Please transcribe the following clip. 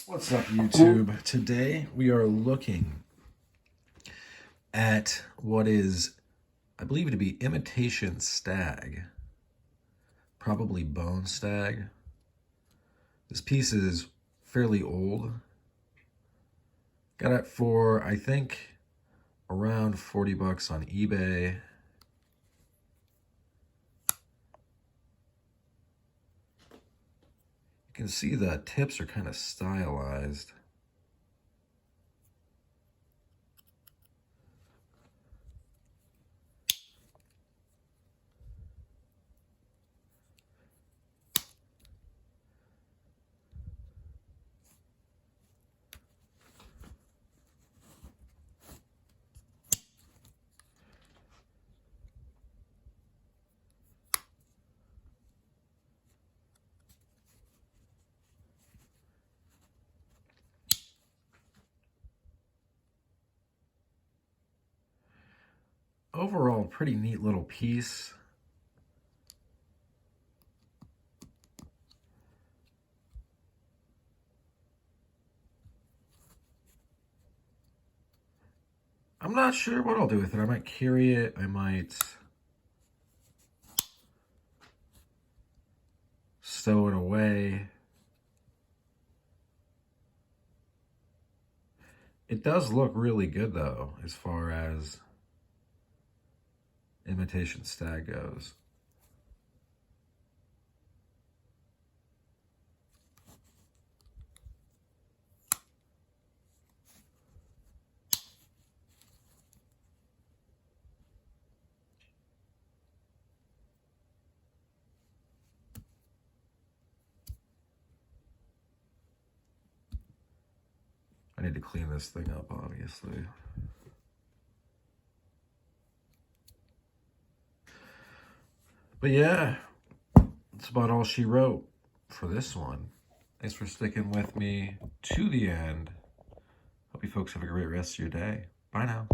What's up, YouTube? Today we are looking at what is, I believe, to be Imitation Stag, probably Bone Stag. This piece is fairly old. Got it for, I think, around 40 bucks on eBay. You can see the tips are kind of stylized. Overall, pretty neat little piece. I'm not sure what I'll do with it. I might carry it. I might stow it away. It does look really good, though, as far as Imitation Stag goes. I need to clean this thing up, obviously. But yeah, that's about all she wrote for this one. Thanks for sticking with me to the end. Hope you folks have a great rest of your day. Bye now.